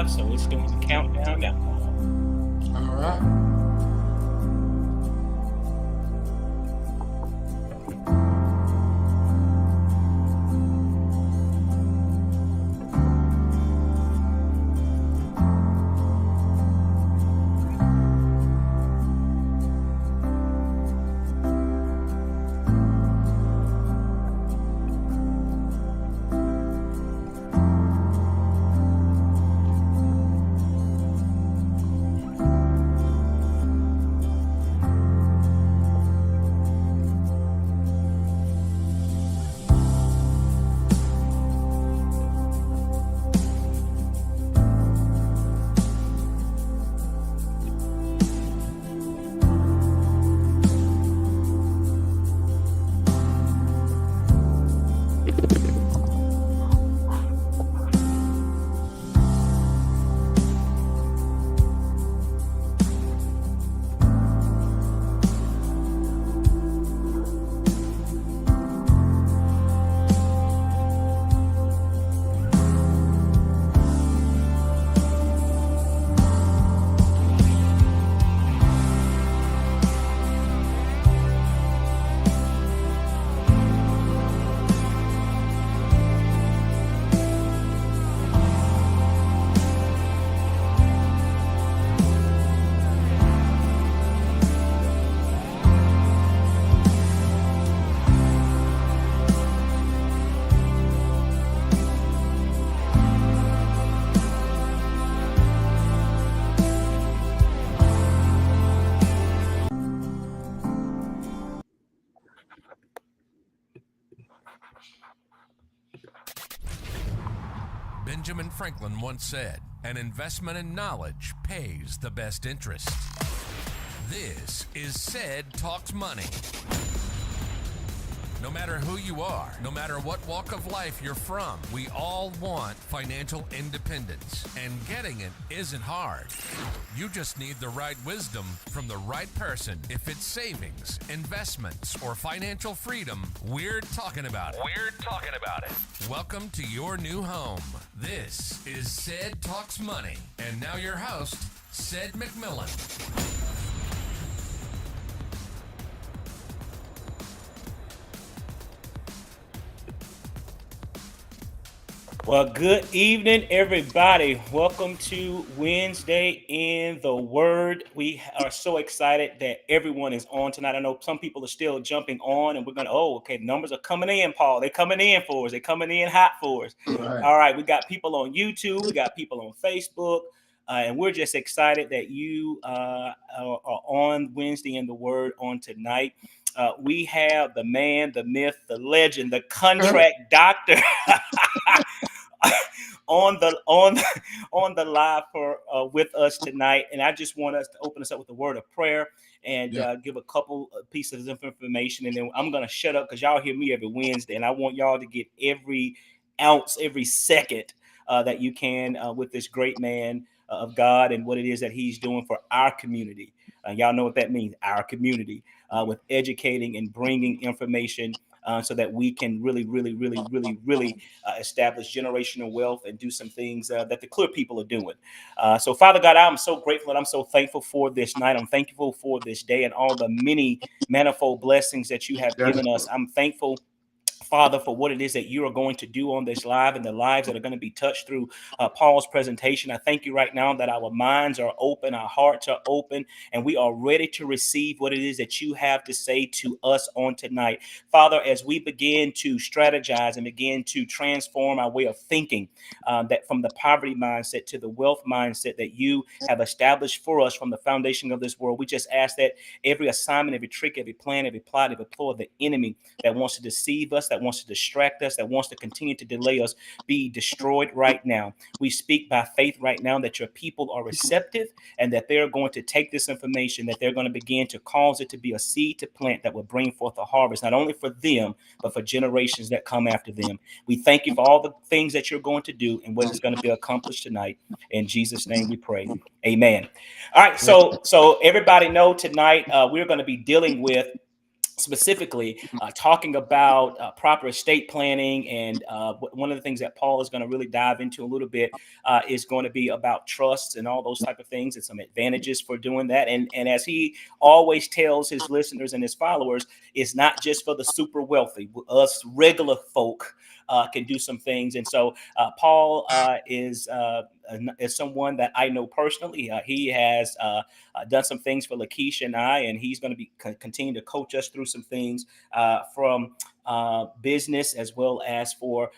live, so it's doing the countdown now. All right. Benjamin Franklin once said, "An investment in knowledge pays the best interest." This is Said Talks Money. No matter who you are, no matter what walk of life you're from, we all want financial independence, and getting it isn't hard. You just need the right wisdom from the right person. If it's savings, investments, or financial freedom, we're talking about it. Welcome to your new home. This is Said Talks Money. And now your host, Said McMillan. Well, good evening, everybody. Welcome to Wednesday in the Word. We are so excited that everyone is on tonight. I know some people are still jumping on, and we're going to, okay, the numbers are coming in, Paul. They're coming in for us. They're coming in hot for us. Right. All right, we got people on YouTube. We got people on Facebook. And we're just excited that you are on Wednesday in the Word on tonight. We have the man, the myth, the legend, the contract doctor on the live for with us tonight. And I just want us to open us up with a word of prayer and give a couple pieces of information, and then I'm gonna shut up because y'all hear me every Wednesday, and I want y'all to get every ounce, every second that you can with this great man of God and what it is that he's doing for our community. Y'all know what that means, our community, with educating and bringing information so that we can really establish generational wealth and do some things that the clear people are doing. So, Father God, I'm so grateful and I'm so thankful for this night. I'm thankful for this day and all the many manifold blessings that you have given us. I'm thankful, Father, for what it is that you are going to do on this live and the lives that are going to be touched through Paul's presentation. I thank you right now that our minds are open, our hearts are open, and we are ready to receive what it is that you have to say to us on tonight. Father, as we begin to strategize and begin to transform our way of thinking, that from the poverty mindset to the wealth mindset that you have established for us from the foundation of this world, we just ask that every assignment, every trick, every plan, every plot, every ploy of the enemy that wants to deceive us, that wants to distract us, that wants to continue to delay us, be destroyed right now. We speak by faith right now that your people are receptive and that they're going to take this information, that they're going to begin to cause it to be a seed to plant that will bring forth a harvest, not only for them, but for generations that come after them. We thank you for all the things that you're going to do and what is going to be accomplished tonight. In Jesus' name we pray. Amen. All right. So everybody know tonight we're going to be dealing with specifically talking about proper estate planning. And one of the things that Paul is going to really dive into a little bit is going to be about trusts and all those type of things and some advantages for doing that. And as he always tells his listeners and his followers, it's not just for the super wealthy. Us regular folk can do some things. And so Paul is someone that I know personally. He has done some things for Lakeisha and I, and he's going to be continue to coach us through some things from business as well as for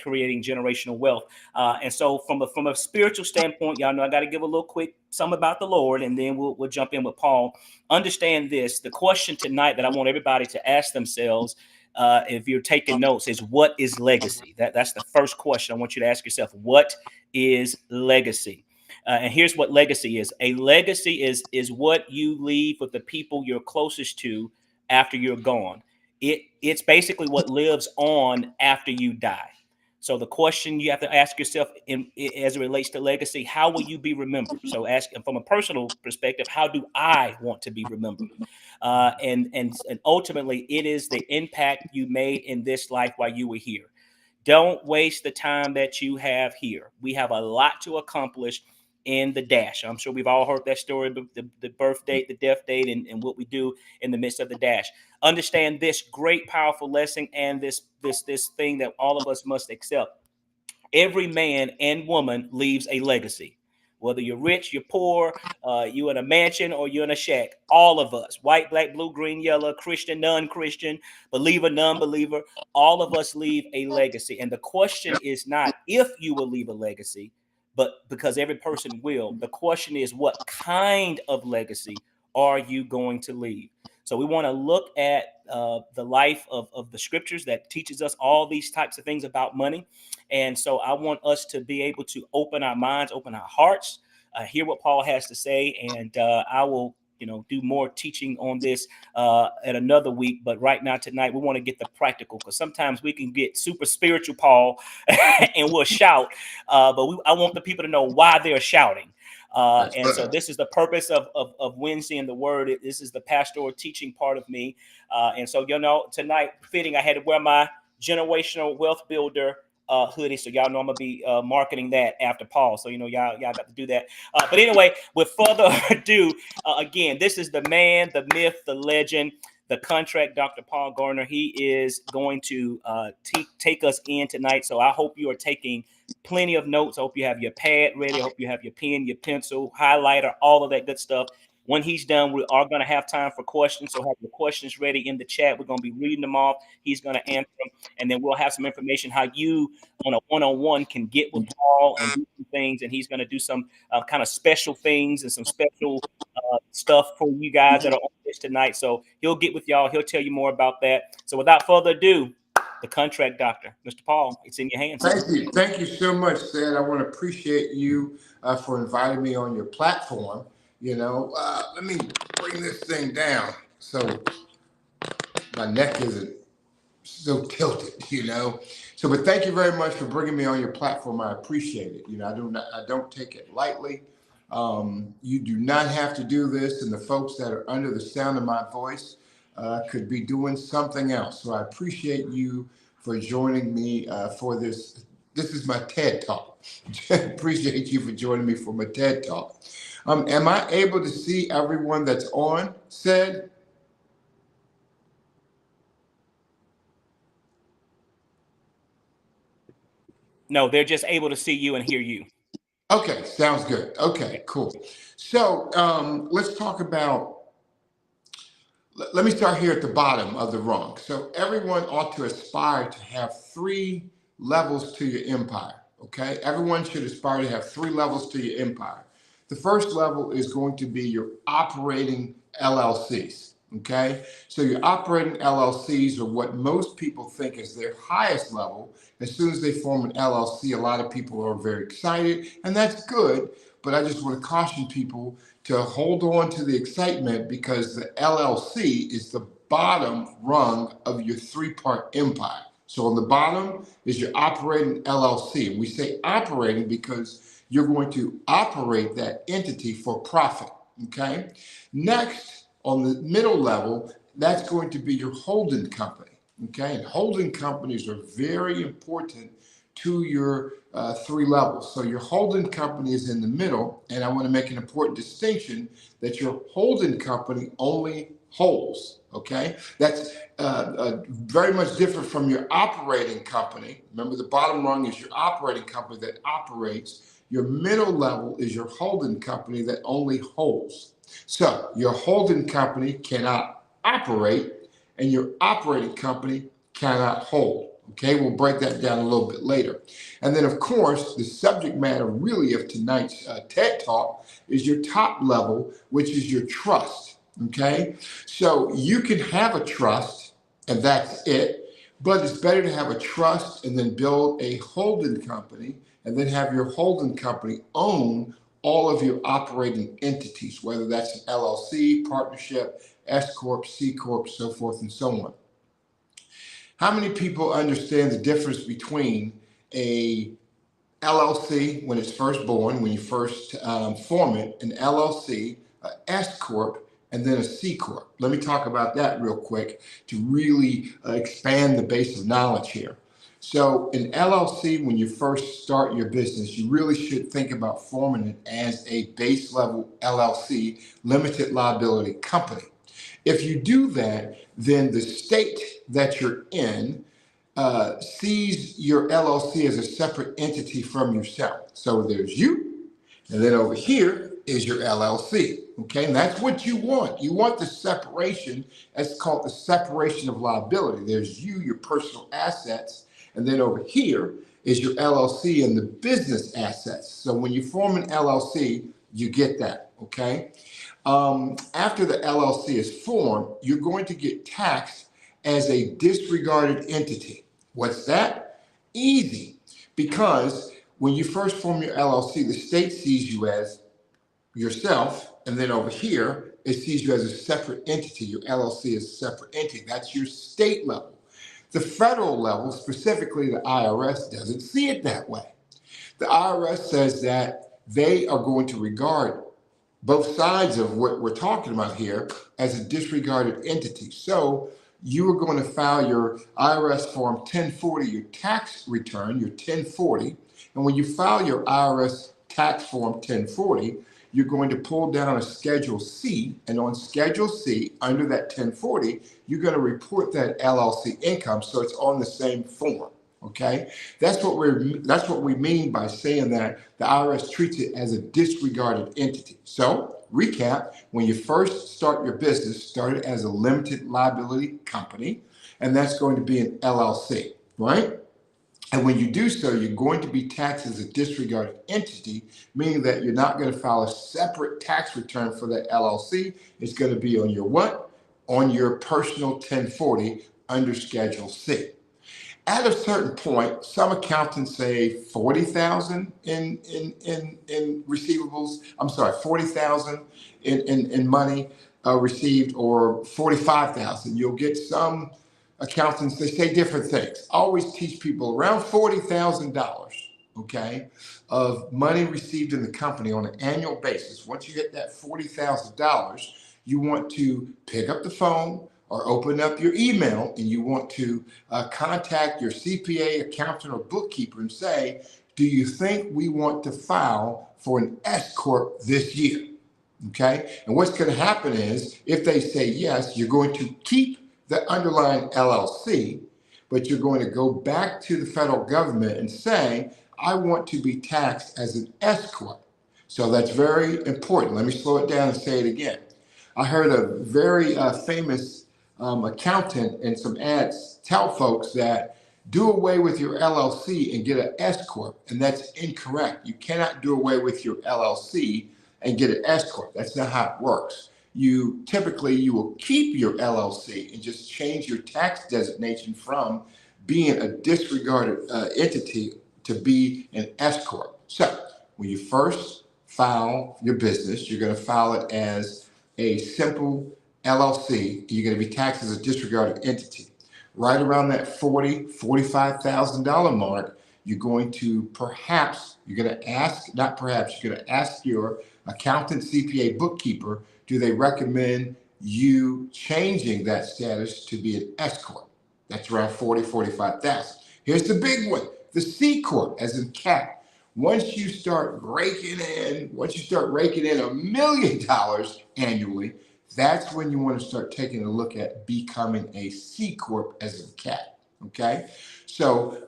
creating generational wealth. And so from a spiritual standpoint, y'all know I got to give a little quick some about the Lord, and then we'll jump in with Paul. Understand this: the question tonight that I want everybody to ask themselves, if you're taking notes, is what is legacy? That's the first question I want you to ask yourself. What is legacy? And here's what legacy is. A legacy is what you leave with the people you're closest to after you're gone. It's basically what lives on after you die. So the question you have to ask yourself as it relates to legacy, how will you be remembered? So ask from a personal perspective, how do I want to be remembered? And ultimately, it is the impact you made in this life while you were here. Don't waste the time that you have here. We have a lot to accomplish in the dash. I'm sure we've all heard that story, the birth date, the death date, and what we do in the midst of the dash. Understand this great, powerful lesson and this thing that all of us must accept. Every man and woman leaves a legacy. Whether you're rich, you're poor, you're in a mansion or you're in a shack, all of us, white, black, blue, green, yellow, Christian, non-Christian, believer, non-believer, all of us leave a legacy. And the question is not if you will leave a legacy, but because every person will. The question is, what kind of legacy are you going to leave? So we want to look at the life of the scriptures that teaches us all these types of things about money. And so I want us to be able to open our minds, open our hearts, hear what Paul has to say. And I will, do more teaching on this at another week. But right now, tonight, we want to get the practical, because sometimes we can get super spiritual, Paul, and we'll shout. But I want the people to know why they're shouting. So this is the purpose of Wednesday in the Word. This is the pastoral teaching part of me. And so, tonight, fitting, I had to wear my generational wealth builder hoodie. So y'all know I'm going to be marketing that after Paul. So, y'all got to do that. But anyway, with further ado, again, this is the man, the myth, the legend, the contract, Dr. Paul Garner. He is going to take us in tonight. So I hope you are taking plenty of notes. I hope you have your pad ready. I hope you have your pen, your pencil, highlighter, all of that good stuff. When he's done, we are going to have time for questions. So have your questions ready in the chat. We're going to be reading them off. He's going to answer them. And then we'll have some information how you on a one-on-one can get with Paul and do some things. And he's going to do some kind of special things and some special stuff for you guys that are on this tonight. So he'll get with y'all. He'll tell you more about that. So without further ado, the contract doctor, Mr. Paul, it's in your hands. Thank you so much, Sid. I want to appreciate you for inviting me on your platform. Let me bring this thing down so my neck isn't so tilted, So, but thank you very much for bringing me on your platform. I appreciate it. I don't take it lightly. You do not have to do this, and the folks that are under the sound of my voice could be doing something else. So I appreciate you for joining me for this. This is my TED Talk. Appreciate you for joining me for my TED Talk. Am I able to see everyone that's on, Sid? No, they're just able to see you and hear you. Okay, sounds good. Okay, cool. So let's talk about, let me start here at the bottom of the rung. So everyone ought to aspire to have 3 levels to your empire, okay? Everyone should aspire to have 3 levels to your empire. The first level is going to be your operating LLCs, okay? So your operating LLCs are what most people think is their highest level. As soon as they form an LLC, a lot of people are very excited, and that's good, but I just want to caution people to hold on to the excitement, because the LLC is the bottom rung of your 3-part empire. So on the bottom is your operating LLC. And we say operating because you're going to operate that entity for profit, okay? Next, on the middle level, that's going to be your holding company. Okay, and holding companies are very important to your 3 levels. So your holding company is in the middle, and I want to make an important distinction that your holding company only holds. Okay, that's very much different from your operating company. Remember, the bottom rung is your operating company that operates. Your middle level is your holding company that only holds. So your holding company cannot operate, and your operating company cannot hold. Okay, we'll break that down a little bit later. And then, of course, the subject matter really of tonight's TED Talk is your top level, which is your trust. Okay, so you can have a trust, and that's it, but it's better to have a trust and then build a holding company, and then have your holding company own all of your operating entities, whether that's an LLC, partnership, S Corp, C Corp, so forth and so on. How many people understand the difference between a LLC when it's first born, when you first form it, an LLC, a S Corp, and then a C Corp? Let me talk about that real quick to really expand the base of knowledge here. So an LLC, when you first start your business, you really should think about forming it as a base level LLC, limited liability company. If you do that, then the state that you're in sees your LLC as a separate entity from yourself. So there's you, and then over here is your LLC. Okay, and that's what you want. You want the separation. That's called the separation of liability. There's you, your personal assets, and then over here is your LLC and the business assets. So when you form an LLC, you get that. Okay. After the LLC is formed, you're going to get taxed as a disregarded entity. What's that? Easy, because when you first form your LLC, the state sees you as yourself, and then over here, it sees you as a separate entity. Your LLC is a separate entity. That's your state level. The federal level, specifically the IRS, doesn't see it that way. The IRS says that they are going to regard both sides of what we're talking about here as a disregarded entity. So you are going to file your IRS Form 1040, your tax return, your 1040. And when you file your IRS tax form 1040, you're going to pull down a Schedule C. And on Schedule C, under that 1040, you're going to report that LLC income. So it's on the same form. Okay, that's what we mean by saying that the IRS treats it as a disregarded entity. So recap: when you first start your business, start it as a limited liability company, and that's going to be an LLC, right? And when you do so, you're going to be taxed as a disregarded entity, meaning that you're not going to file a separate tax return for that LLC. It's going to be on your what? On your personal 1040 under Schedule C. At a certain point, some accountants say 40,000 in receivables. I'm sorry, 40,000 in money received, or 45,000. You'll get some accountants, they say different things. I always teach people around $40,000, okay, of money received in the company on an annual basis. Once you hit that $40,000, you want to pick up the phone or open up your email, and you want to contact your CPA, accountant, or bookkeeper and say, do you think we want to file for an S Corp this year? Okay, and what's going to happen is, if they say yes, you're going to keep the underlying LLC, but you're going to go back to the federal government and say, I want to be taxed as an S Corp. So that's very important. Let me slow it down and say it again. I heard a very famous accountant in some ads tell folks that do away with your LLC and get an S Corp, and that's incorrect. You cannot do away with your LLC and get an S Corp. That's not how it works. You will keep your LLC and just change your tax designation from being a disregarded entity to be an S Corp. So when you first file your business, you're going to file it as a simple LLC. You're going to be taxed as a disregarded entity. Right around that $45,000 mark, you're going to ask your accountant, CPA, bookkeeper, do they recommend you changing that status to be an S corp. That's around 40, 45,000. Here's the big one, the C corp, as in cat. Once you start raking in $1 million annually, that's when you want to start taking a look at becoming a C corp, as in cat. Okay, so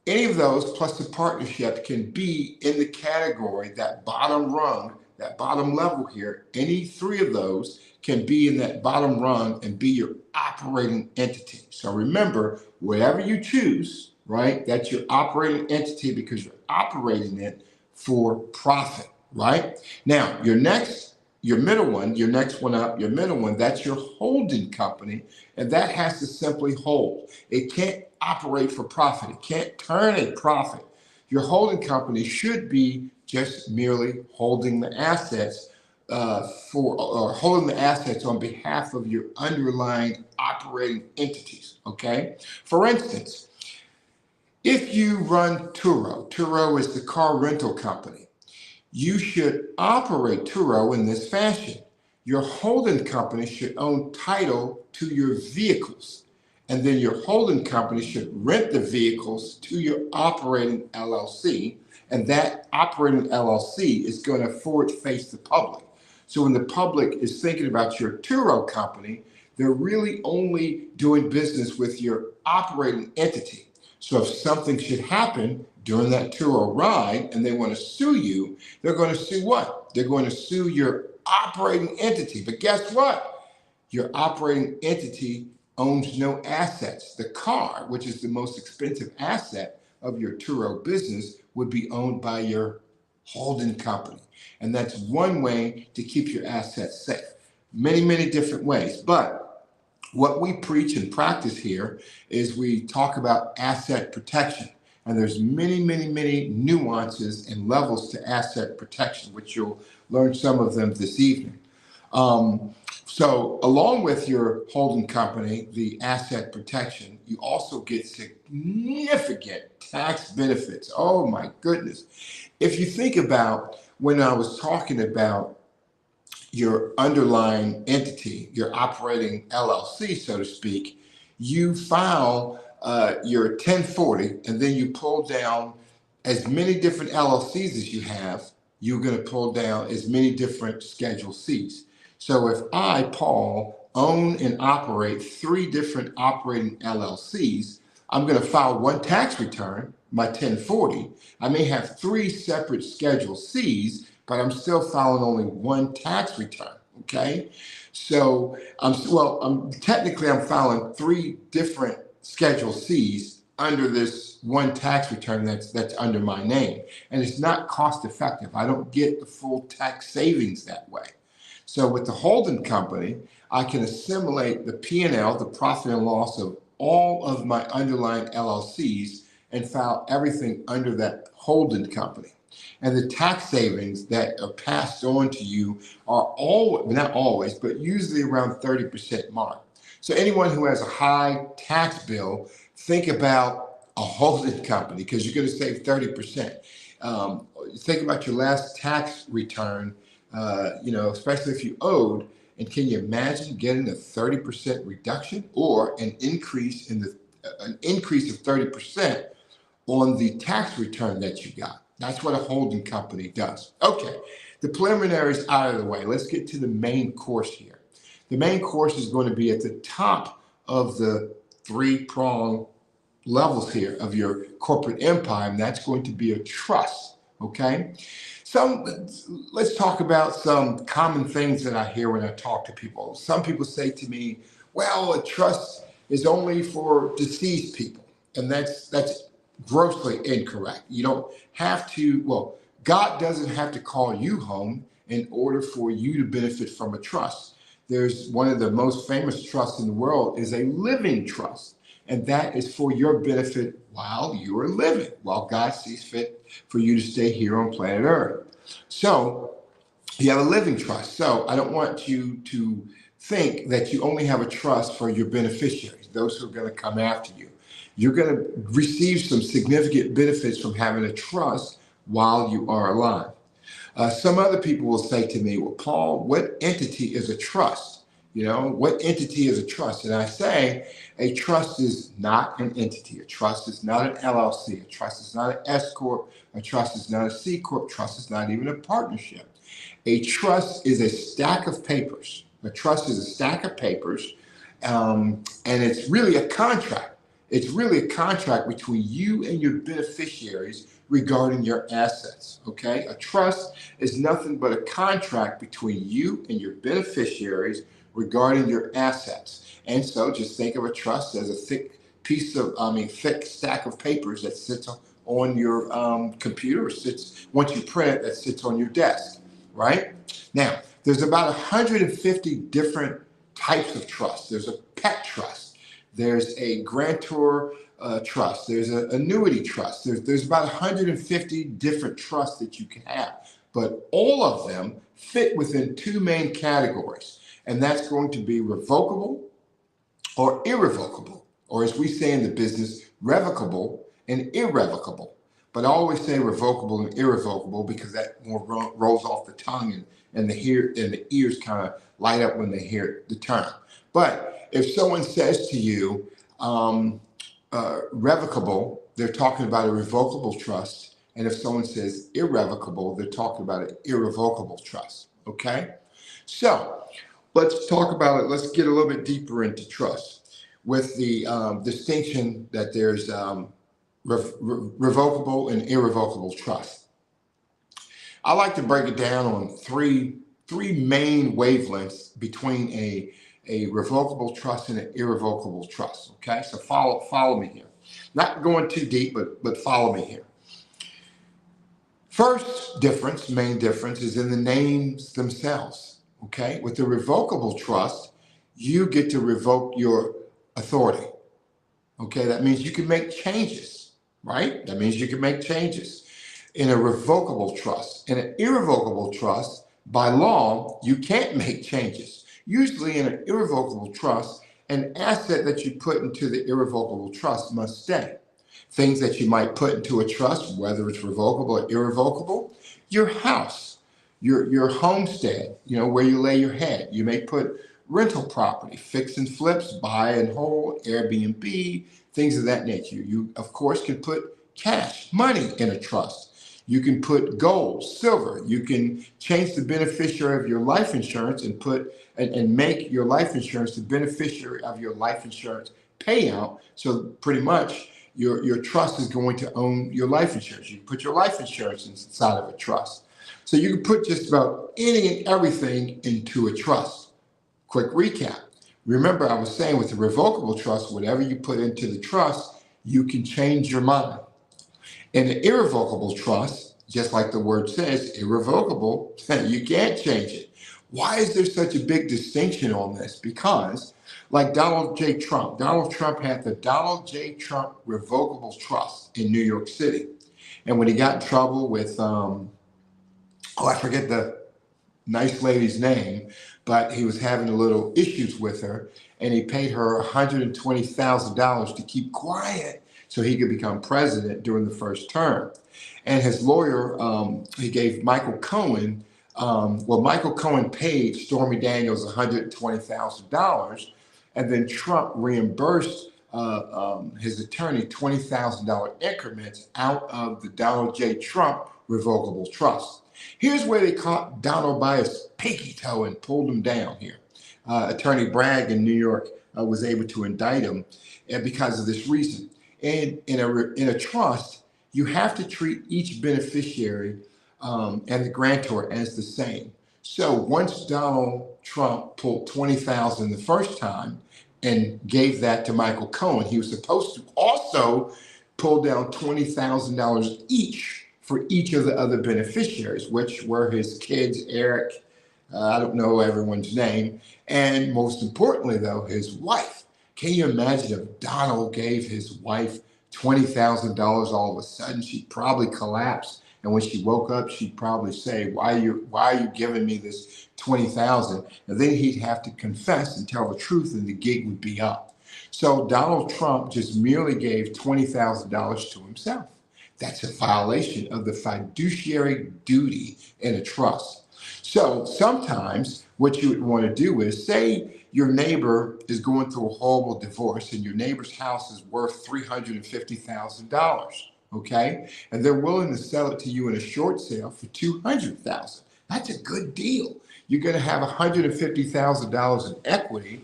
any of those plus the partnership can be in the category, that bottom rung, that bottom level here. Any three of those can be in that bottom rung and be your operating entity. So remember, whatever you choose, right, that's your operating entity because you're operating it for profit, right? Now, your middle one, your next one up, your middle one, that's your holding company, and that has to simply hold. It can't operate for profit. It can't turn a profit. Your holding company should be just merely holding the assets holding the assets on behalf of your underlying operating entities, okay? For instance, if you run Turo is the car rental company, you should operate Turo in this fashion. Your holding company should own title to your vehicles, and then your holding company should rent the vehicles to your operating LLC, and that operating LLC is going to forward face the public. So when the public is thinking about your Turo company, they're really only doing business with your operating entity. So if something should happen during that Turo ride and they want to sue you, they're going to sue what? They're going to sue your operating entity. But guess what? Your operating entity owns no assets. The car, which is the most expensive asset of your Turo business, would be owned by your holding company. And that's one way to keep your assets safe. Many, many different ways. But what we preach and practice here is we talk about asset protection. And there's many, many, many nuances and levels to asset protection, which you'll learn some of them this evening. So along with your holding company, the asset protection, you also get significant tax benefits. Oh my goodness. If you think about when I was talking about your underlying entity, your operating LLC, so to speak, you file your 1040 and then you pull down as many different LLCs as you have, you're going to pull down as many different Schedule Cs. So if I, Paul, own and operate 3 different operating LLCs, I'm going to file one tax return, my 1040. I may have 3 separate Schedule Cs, but I'm still filing only one tax return, okay? So, technically I'm filing 3 different Schedule Cs under this one tax return that's under my name. And it's not cost effective. I don't get the full tax savings that way. So with the holding company, I can assimilate the P&L, the profit and loss of all of my underlying LLCs and file everything under that holding company. And the tax savings that are passed on to you are not always, but usually around 30% mark. So anyone who has a high tax bill, think about a holding company because you're going to save 30%. Think about your last tax return, especially if you owed. And can you imagine getting a 30% reduction or an increase of 30% on the tax return that you got? That's what a holding company does. Okay, the preliminaries out of the way. Let's get to the main course here. The main course is going to be at the top of the 3-prong levels here of your corporate empire, and that's going to be a trust, okay? So let's talk about some common things that I hear when I talk to people. Some people say to me, well, a trust is only for deceased people, and that's grossly incorrect. You don't have to, God doesn't have to call you home in order for you to benefit from a trust. There's one of the most famous trusts in the world is a living trust. And that is for your benefit while you are living, while God sees fit for you to stay here on planet Earth. So you have a living trust. So I don't want you to think that you only have a trust for your beneficiaries, those who are going to come after you. You're going to receive some significant benefits from having a trust while you are alive. Some other people will say to me, well, Paul, what entity is a trust? You know, what entity is a trust? And I say a trust is not an entity. A trust is not an LLC. A trust is not an S Corp. A trust is not a C Corp. Trust is not even a partnership. A trust is a stack of papers. A trust is a stack of papers, and it's really a contract. It's really a contract between you and your beneficiaries regarding your assets, okay? A trust is nothing but a contract between you and your beneficiaries regarding your assets. And so just think of a trust as a thick thick stack of papers that sits on your computer, or sits, once you print it, that sits on your desk, right? Now, there's about 150 different types of trusts. There's a pet trust. There's a grantor trust. There's an annuity trust. There's about 150 different trusts that you can have, but all of them fit within two main categories, and that's going to be revocable or irrevocable, or as we say in the business, revocable and irrevocable. But I always say revocable and irrevocable because that more rolls off the tongue, and the ears kind of light up when they hear the term. But if someone says to you revocable, they're talking about a revocable trust. And if someone says irrevocable, they're talking about an irrevocable trust. Okay? So let's talk about it. Let's get a little bit deeper into trust with the distinction that there's revocable and irrevocable trust. I like to break it down on three main wavelengths between a revocable trust and an irrevocable trust. Okay, so follow me here. Not going too deep, but follow me here. First difference, main difference, is in the names themselves. Okay, with the revocable trust, you get to revoke your authority. Okay, that means you can make changes, right? That means you can make changes in a revocable trust. In an irrevocable trust, by law, you can't make changes. Usually in an irrevocable trust, an asset that you put into the irrevocable trust must stay. Things that you might put into a trust, whether it's revocable or irrevocable, your house, your homestead, you know, where you lay your head. You may put rental property, fix and flips, buy and hold, Airbnb, things of that nature. You, of course, can put cash, money in a trust. You can put gold, silver. You can change the beneficiary of your life insurance and make your life insurance the beneficiary of your life insurance payout. So pretty much your trust is going to own your life insurance. You can put your life insurance inside of a trust. So you can put just about any and everything into a trust. Quick recap. Remember, I was saying with the revocable trust, whatever you put into the trust, you can change your mind. In the irrevocable trust, just like the word says, irrevocable, you can't change it. Why is there such a big distinction on this? Because, like Donald J. Trump had the Donald J. Trump Revocable Trust in New York City. And when he got in trouble with, I forget the nice lady's name, but he was having a little issues with her, and he paid her $120,000 to keep quiet so he could become president during the first term. And his lawyer, he gave Michael Cohen, Michael Cohen paid Stormy Daniels $120,000, and then Trump reimbursed his attorney $20,000 increments out of the Donald J. Trump Revocable Trust. Here's where they caught Donald by his pinky toe and pulled him down here. Attorney Bragg in New York was able to indict him because of this reason. And in a trust, you have to treat each beneficiary and the grantor as the same. So once Donald Trump pulled $20,000 the first time and gave that to Michael Cohen, he was supposed to also pull down $20,000 each for each of the other beneficiaries, which were his kids, Eric, I don't know everyone's name, and most importantly, though, his wife. Can you imagine if Donald gave his wife $20,000 all of a sudden? She'd probably collapse, and when she woke up, she'd probably say, why are you giving me this $20,000? And then he'd have to confess and tell the truth, and the gig would be up. So Donald Trump just merely gave $20,000 to himself. That's a violation of the fiduciary duty in a trust. So sometimes what you would want to do is, say your neighbor is going through a horrible divorce and your neighbor's house is worth $350,000, okay? And they're willing to sell it to you in a short sale for $200,000. That's a good deal. You're going to have $150,000 in equity,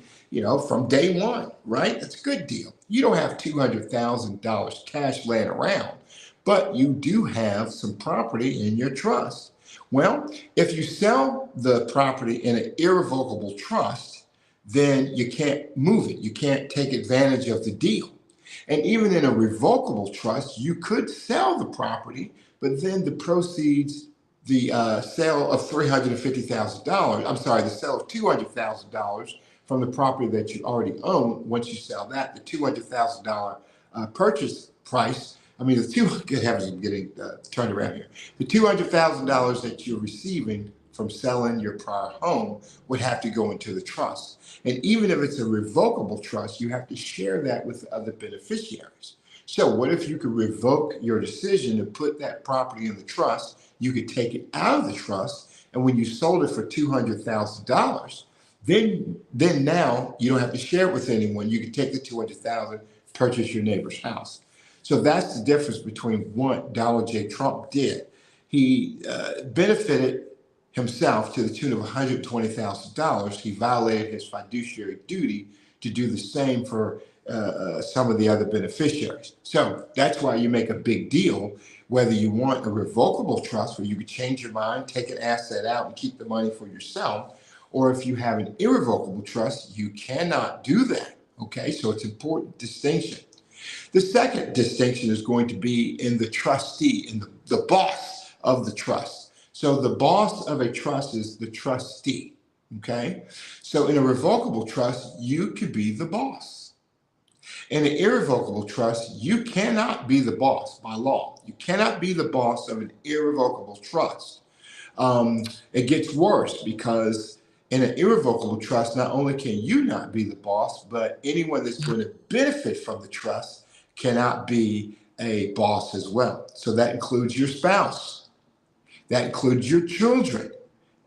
from day one, right? That's a good deal. You don't have $200,000 cash laying around, but you do have some property in your trust. Well, if you sell the property in an irrevocable trust, then you can't move it. You can't take advantage of the deal. And even in a revocable trust, you could sell the property, but then the proceeds, the sale of $350,000, I'm sorry, the sale of $200,000 from the property that you already own, once you sell that, the $200,000 purchase price, good heavens, I'm getting turned around here. The $200,000 that you're receiving from selling your prior home would have to go into the trust. And even if it's a revocable trust, you have to share that with other beneficiaries. So what if you could revoke your decision to put that property in the trust? You could take it out of the trust, and when you sold it for $200,000, then now you don't have to share it with anyone. You can take the $200,000, purchase your neighbor's house. So that's the difference between what Donald J. Trump did. He benefited himself to the tune of $120,000. He violated his fiduciary duty to do the same for some of the other beneficiaries. So that's why you make a big deal, whether you want a revocable trust where you could change your mind, take an asset out and keep the money for yourself, or if you have an irrevocable trust, you cannot do that. Okay, so it's an important distinction. The second distinction is going to be in the trustee, in the boss of the trust. So the boss of a trust is the trustee, okay? So in a revocable trust, you could be the boss. In an irrevocable trust, you cannot be the boss by law. You cannot be the boss of an irrevocable trust. It gets worse because in an irrevocable trust, not only can you not be the boss, but anyone that's going to benefit from the trust cannot be a boss as well. So that includes your spouse. That includes your children.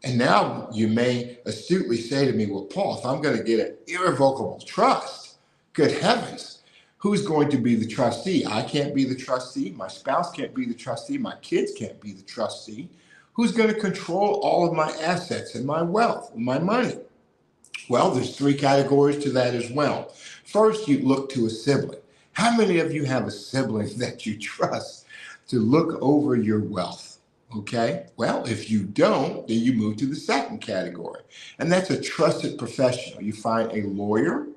And now you may astutely say to me, well, Paul, if I'm going to get an irrevocable trust, good heavens, who's going to be the trustee? I can't be the trustee. My spouse can't be the trustee. My kids can't be the trustee. Who's going to control all of my assets and my wealth, and my money? Well, there's three categories to that as well. First, you look to a sibling. How many of you have a sibling that you trust to look over your wealth? Okay, well, if you don't, then you move to the second category, and that's a trusted professional. You find a lawyer,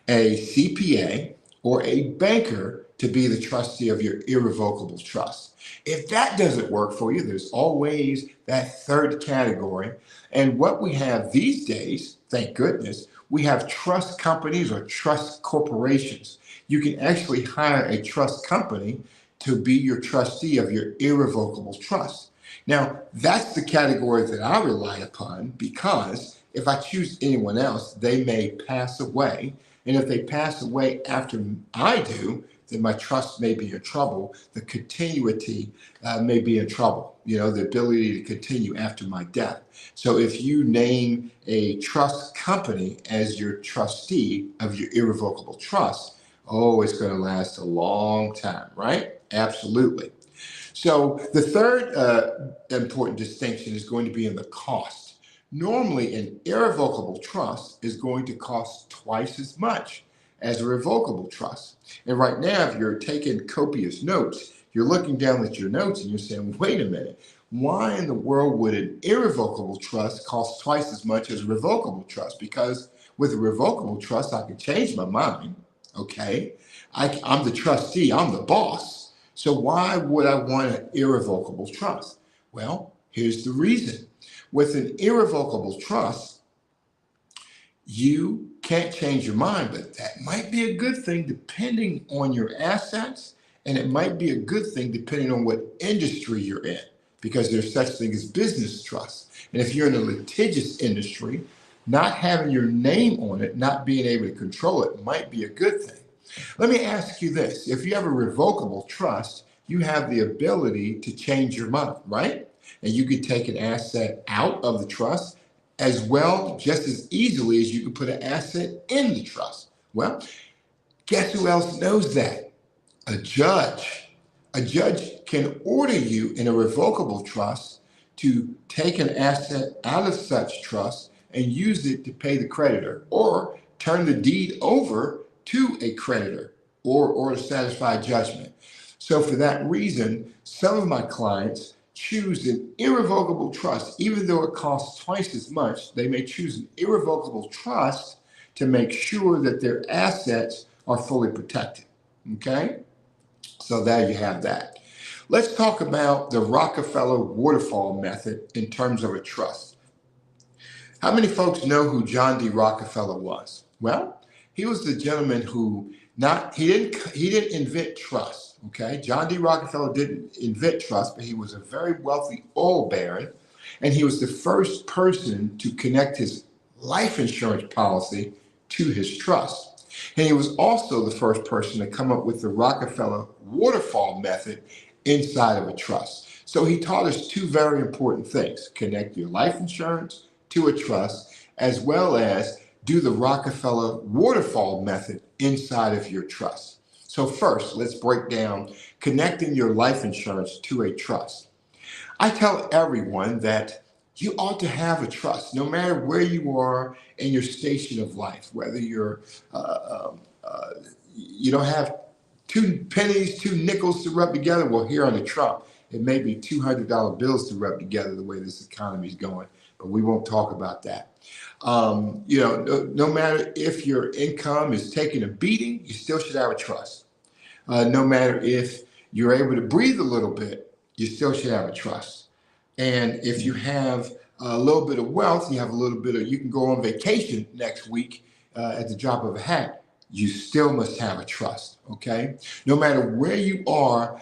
a CPA, or a banker to be the trustee of your irrevocable trust. If that doesn't work for you, there's always that third category. And what we have these days, thank goodness, we have trust companies or trust corporations. You can actually hire a trust company to be your trustee of your irrevocable trust. Now, that's the category that I rely upon, because if I choose anyone else, they may pass away. And if they pass away after I do, then my trust may be in trouble. The continuity may be in trouble, the ability to continue after my death. So if you name a trust company as your trustee of your irrevocable trust, it's going to last a long time, right? Absolutely. So the third important distinction is going to be in the cost. Normally, an irrevocable trust is going to cost twice as much as a revocable trust. And right now, if you're taking copious notes, you're looking down at your notes and you're saying, wait a minute, why in the world would an irrevocable trust cost twice as much as a revocable trust? Because with a revocable trust, I can change my mind, okay? I'm the trustee, I'm the boss. So why would I want an irrevocable trust? Well, here's the reason. With an irrevocable trust, you can't change your mind, but that might be a good thing depending on your assets, and it might be a good thing depending on what industry you're in, because there's such thing as business trust. And if you're in a litigious industry, not having your name on it, not being able to control it, might be a good thing. Let me ask you this. If you have a revocable trust, you have the ability to change your mind, right? And you could take an asset out of the trust as well, just as easily as you can put an asset in the trust. Well, guess who else knows that? A judge. A judge can order you in a revocable trust to take an asset out of such trust and use it to pay the creditor, or turn the deed over to a creditor, or to satisfy judgment. So for that reason, some of my clients choose an irrevocable trust. Even though it costs twice as much, they may choose an irrevocable trust to make sure that their assets are fully protected. Okay? So there you have that. Let's talk about the Rockefeller waterfall method in terms of a trust. How many folks know who John D. Rockefeller was? Well, he was the gentleman who he didn't invent trust. Okay, John D. Rockefeller didn't invent trust, but he was a very wealthy oil baron, and he was the first person to connect his life insurance policy to his trust. And he was also the first person to come up with the Rockefeller waterfall method inside of a trust. So he taught us two very important things: connect your life insurance to a trust, as well as do the Rockefeller waterfall method inside of your trust. So first, let's break down connecting your life insurance to a trust. I tell everyone that you ought to have a trust, no matter where you are in your station of life, whether you don't have two pennies, two nickels to rub together. Well, here on the Trump, it may be $200 bills to rub together the way this economy is going, but we won't talk about that. No matter if your income is taking a beating, you still should have a trust. No matter if you're able to breathe a little bit, you still should have a trust. And if you have a little bit of wealth, you have a little bit of, you can go on vacation next week at the drop of a hat, you still must have a trust, okay? No matter where you are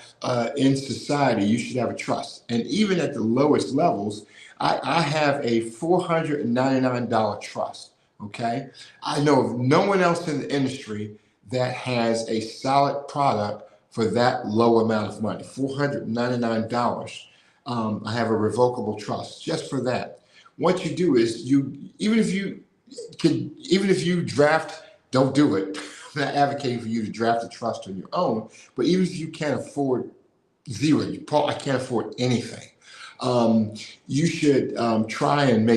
in society, you should have a trust. And even at the lowest levels, I have a $499 trust, okay? I know of no one else in the industry that has a solid product for that low amount of money, $499. I have a revocable trust just for that. What you do is even if you draft, don't do it. I'm not advocating for you to draft a trust on your own, but even if you can't afford zero, I can't afford anything. You should try and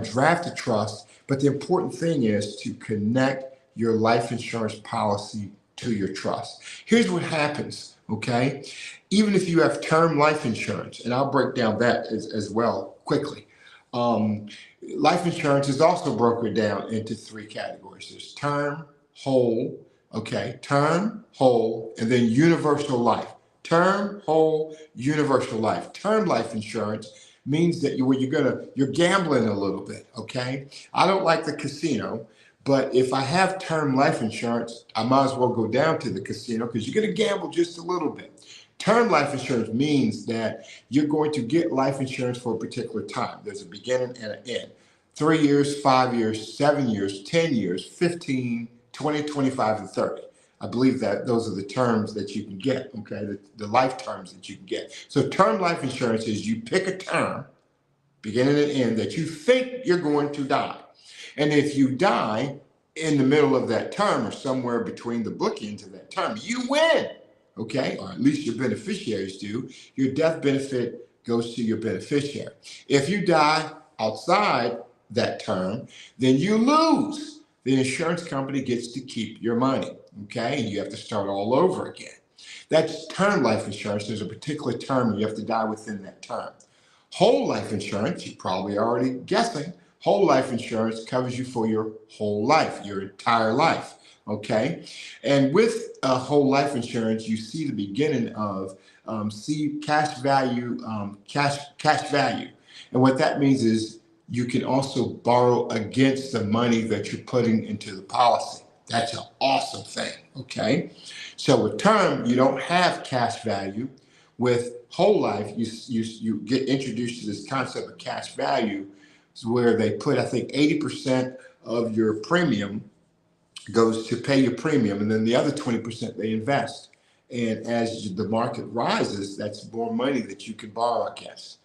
draft a trust. But the important thing is to connect your life insurance policy to your trust. Here's what happens, okay? Even if you have term life insurance, and I'll break down that as well quickly. Life insurance is also broken down into three categories. There's term, whole, okay? Term, whole, and then universal life. Term, whole, universal life. Term life insurance means that you're gambling a little bit, okay? I don't like the casino, but if I have term life insurance, I might as well go down to the casino because you're going to gamble just a little bit. Term life insurance means that you're going to get life insurance for a particular time. There's a beginning and an end. 3 years, 5 years, 7 years, 10 years, 15, 20, 25, and 30. I believe that those are the terms that you can get, okay? The life terms that you can get. So term life insurance is you pick a term, beginning and end, that you think you're going to die. And if you die in the middle of that term or somewhere between the bookends of that term, you win, okay? Or at least your beneficiaries do. Your death benefit goes to your beneficiary. If you die outside that term, then you lose. The insurance company gets to keep your money, okay? And you have to start all over again. That's term life insurance. There's a particular term and you have to die within that term. Whole life insurance, you're probably already guessing, whole life insurance covers you for your whole life, your entire life, okay? And with whole life insurance, you see the beginning of cash value. And what that means is you can also borrow against the money that you're putting into the policy. That's an awesome thing, okay? So with term, you don't have cash value. With whole life, you get introduced to this concept of cash value, where they put, I think, 80% of your premium goes to pay your premium, and then the other 20% they invest. And as the market rises, that's more money that you can borrow against,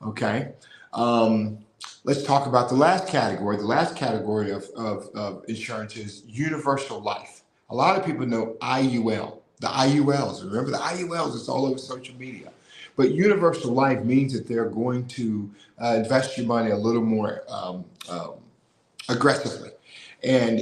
okay? Let's talk about the last category. The last category of insurance is universal life. A lot of people know IUL, the IULs. Remember the IULs? It's all over social media. But universal life means that they're going to invest your money a little more aggressively. And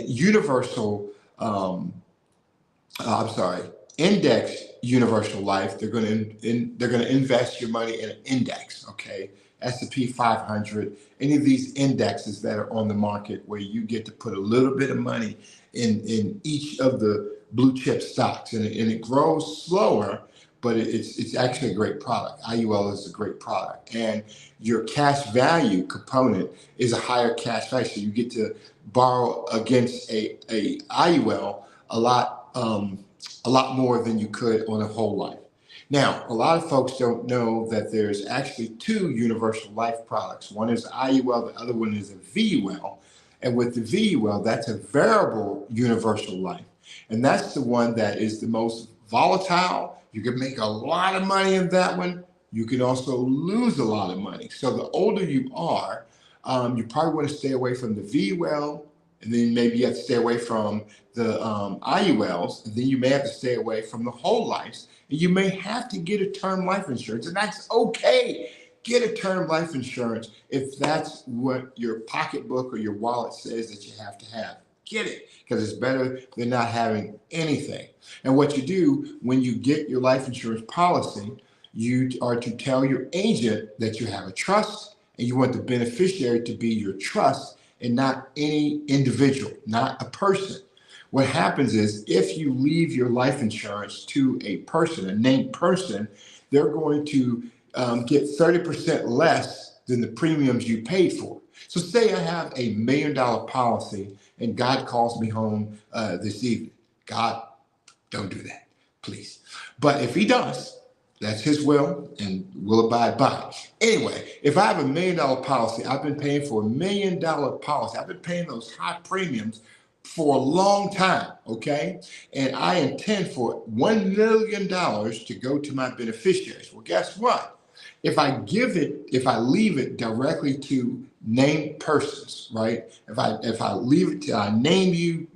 index universal life, they're going to invest your money in an index, okay? S&P 500, any of these indexes that are on the market where you get to put a little bit of money in each of the blue chip stocks, and it grows slower, but it's actually a great product. IUL is a great product, and your cash value component is a higher cash value, so you get to borrow against a IUL a lot more than you could on a whole life. Now, a lot of folks don't know that there's actually two universal life products. One is IUL, the other one is a VUL. And with the VUL, that's a variable universal life. And that's the one that is the most volatile. You can make a lot of money in that one. You can also lose a lot of money. So the older you are, you probably want to stay away from the VUL, and then maybe you have to stay away from the IULs, and then you may have to stay away from the whole lives. And you may have to get a term life insurance, and that's okay. Get a term life insurance if that's what your pocketbook or your wallet says that you have to have. Get it, because it's better than not having anything. And what you do when you get your life insurance policy, you are to tell your agent that you have a trust, and you want the beneficiary to be your trust and not any individual, not a person. What happens is if you leave your life insurance to a person, a named person, they're going to get 30% less than the premiums you paid for. So say I have $1 million policy and God calls me home this evening. God, don't do that, please. But if he does, that's his will, and we'll abide by it. Anyway, if I have $1 million policy, I've been paying for $1 million policy. I've been paying those high premiums for a long time, okay? And I intend for $1 million to go to my beneficiaries. Well, guess what? If I leave it directly to named persons, right? If I leave it to I name you,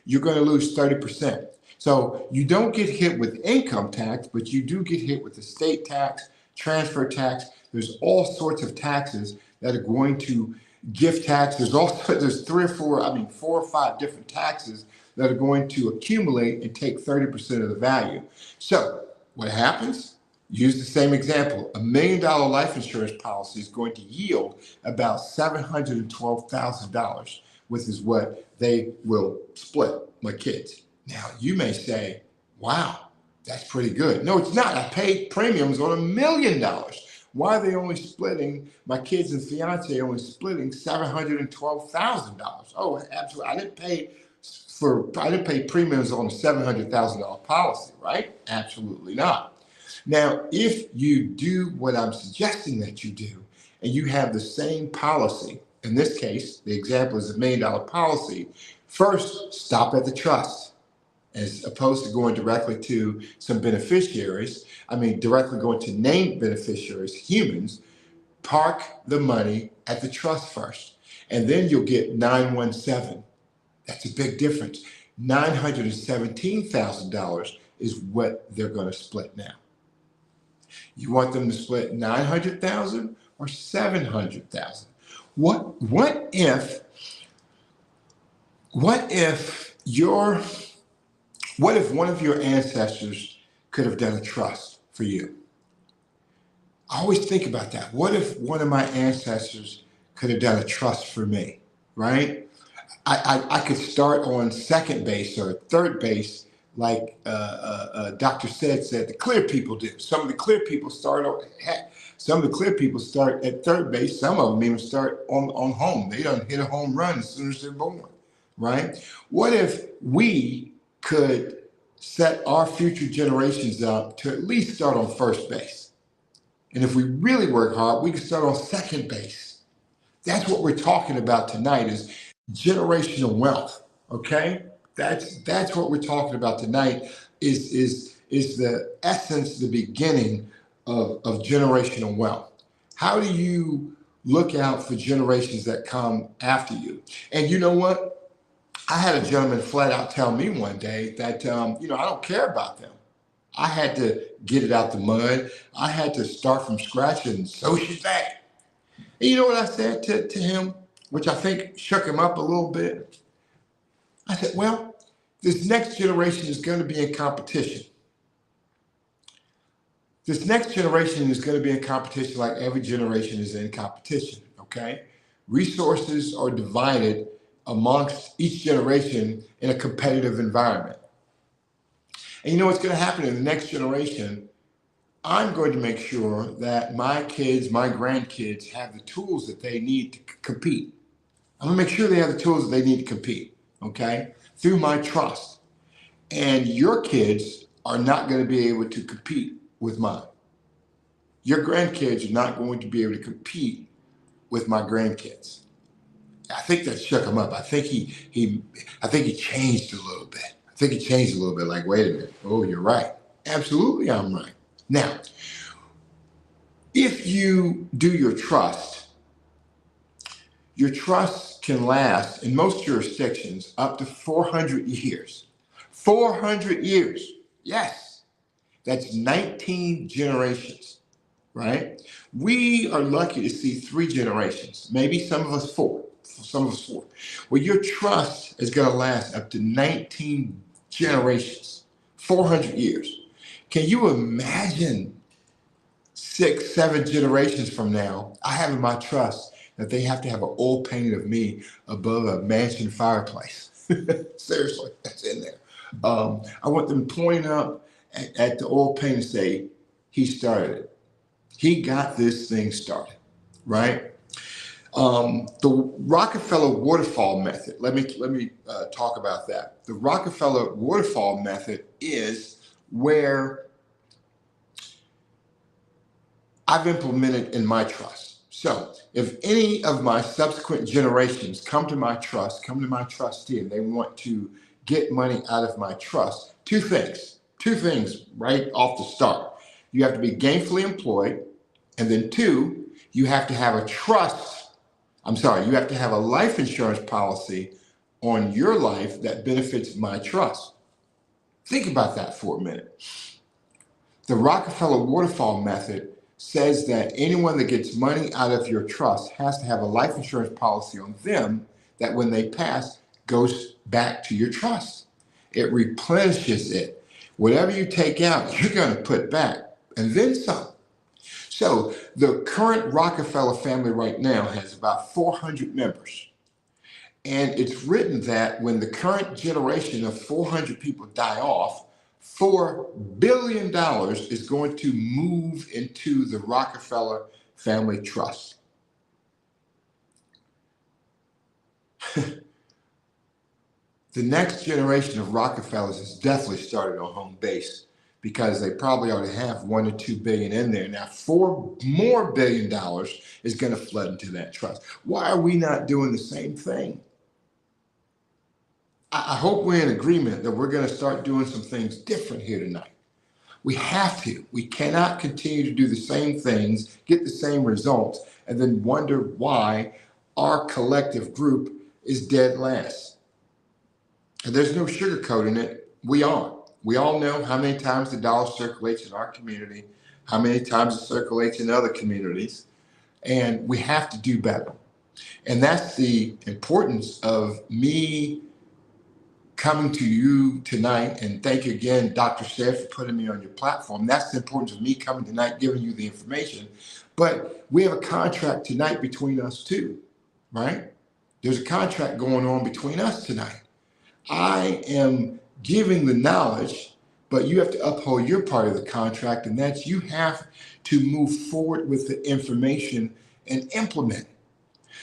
you're going to lose 30%. So you don't get hit with income tax, but you do get hit with estate tax, transfer tax. There's all sorts of taxes that are going to gift tax. There's 4 or 5 different taxes that are going to accumulate and take 30% of the value. So what happens? Use the same example. $1 million life insurance policy is going to yield about $712,000, which is what they will split my kids. Now, you may say, wow, that's pretty good. No, it's not. I paid premiums on $1 million. Why are they only splitting, my kids and fiance only splitting $712,000? Oh, absolutely. I didn't pay premiums on a $700,000 policy, right? Absolutely not. Now, if you do what I'm suggesting that you do, and you have the same policy, in this case, the example is $1 million policy, first, stop at the trust. As opposed to going directly to some beneficiaries, directly going to named beneficiaries, humans, park the money at the trust first. And then you'll get 917. That's a big difference. $917,000 is what they're going to split now. You want them to split 900,000 or 700,000? What if one of your ancestors could have done a trust for you? I always think about that. What if one of my ancestors could have done a trust for me, right? I could start on second base or third base like Dr. said the clear people do. Some of the clear people start at third base. Some of them even start on home. They don't hit a home run as soon as they're born, right? What if we could set our future generations up to at least start on first base? And if we really work hard, we can start on second base. That's what we're talking about tonight, is generational wealth, okay? That's what we're talking about tonight, is the essence, the beginning of generational wealth. How do you look out for generations that come after you? And you know what? I had a gentleman flat out tell me one day that, I don't care about them. I had to get it out the mud. I had to start from scratch, and so should they. And you know what I said to him, which I think shook him up a little bit? I said, well, this next generation is going to be in competition. This next generation is going to be in competition like every generation is in competition, okay? Resources are divided amongst each generation in a competitive environment. And you know what's going to happen in the next generation? I'm going to make sure that my kids, my grandkids have the tools that they need to compete. I'm going to make sure they have the tools that they need to compete, okay? Through my trust. And your kids are not going to be able to compete with mine. Your grandkids are not going to be able to compete with my grandkids. I think that shook him up. I think he changed a little bit. I think he changed a little bit. Like, wait a minute. Oh, you're right. Absolutely, I'm right. Now, if you do your trust can last in most jurisdictions up to 400 years. 400 years. Yes. That's 19 generations, right? We are lucky to see 3 generations, maybe some of us 4. Well, your trust is going to last up to 19 generations, 400 years. Can you imagine 6, 7 generations from now, I have in my trust that they have to have an oil painting of me above a mansion fireplace? Seriously, that's in there. I want them pointing up at the oil painting and say, he started it. He got this thing started, right? The Rockefeller waterfall method. Let me talk about that. The Rockefeller waterfall method is where I've implemented in my trust. So if any of my subsequent generations come to my trustee, and they want to get money out of my trust, two things right off the start. You have to be gainfully employed, and then 2, you have to have a you have to have a life insurance policy on your life that benefits my trust. Think about that for a minute. The Rockefeller waterfall method says that anyone that gets money out of your trust has to have a life insurance policy on them that when they pass goes back to your trust. It replenishes it. Whatever you take out, you're going to put back, and then some. So the current Rockefeller family right now has about 400 members. And it's written that when the current generation of 400 people die off, $4 billion is going to move into the Rockefeller Family Trust. The next generation of Rockefellers is definitely started on home base because they probably already have $1 to $2 billion in there. Now, $4 more billion is going to flood into that trust. Why are we not doing the same thing? I hope we're in agreement that we're going to start doing some things different here tonight. We have to. We cannot continue to do the same things, get the same results, and then wonder why our collective group is dead last. And there's no sugarcoating it. We are. We all know how many times the dollar circulates in our community, how many times it circulates in other communities, and we have to do better. And that's the importance of me coming to you tonight, and thank you again, Dr. Seth, for putting me on your platform. That's the importance of me coming tonight, giving you the information. But we have a contract tonight between us two, right? There's a contract going on between us tonight. I am giving the knowledge, but you have to uphold your part of the contract, and that's you have to move forward with the information and implement it.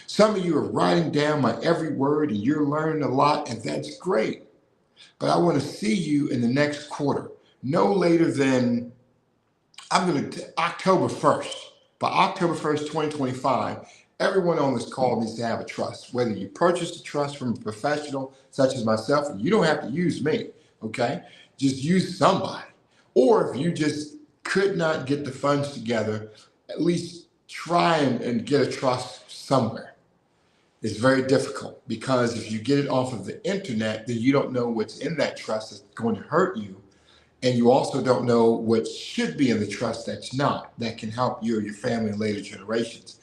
Some of you are writing down my every word and you're learning a lot, and that's great. But I want to see you in the next quarter, no later than October 1st. By October 1st, 2025, everyone on this call needs to have a trust. Whether you purchase a trust from a professional such as myself, and you don't have to use me, okay? Just use somebody. Or if you just could not get the funds together, at least try and get a trust somewhere. It's very difficult because if you get it off of the internet, then you don't know what's in that trust that's going to hurt you. And you also don't know what should be in the trust that's not, that can help you or your family in later generations.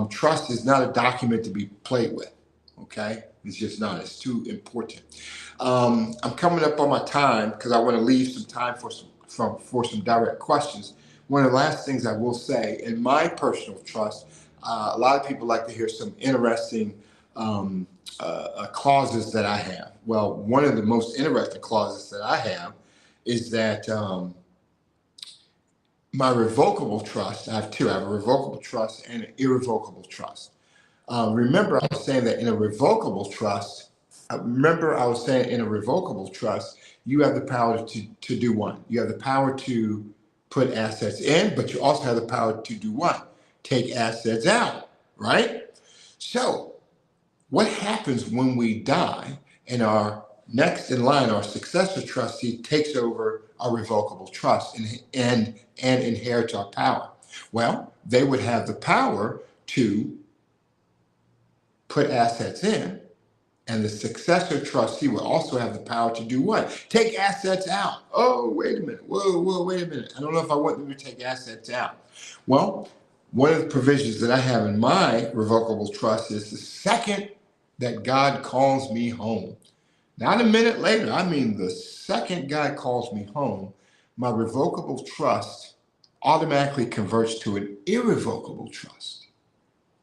Trust is not a document to be played with, okay? It's just not. It's too important. I'm coming up on my time because I want to leave some time for some direct questions. One of the last things I will say, in my personal trust, a lot of people like to hear some interesting clauses that I have. Well, one of the most interesting clauses that I have is that my revocable trust, I have two. I have a revocable trust and an irrevocable trust. Remember, I was saying that in a revocable trust, you have the power to do one. You have the power to put assets in, but you also have the power to do what? Take assets out, right? So what happens when we die and our next in line, our successor trustee takes over our revocable trust and inherits our power? Well, they would have the power to put assets in, and the successor trustee will also have the power to do what? Take assets out. Oh, wait a minute. Whoa, wait a minute. I don't know if I want them to take assets out. Well, one of the provisions that I have in my revocable trust is the second that God calls me home, not a minute later, I mean the second God calls me home, my revocable trust automatically converts to an irrevocable trust.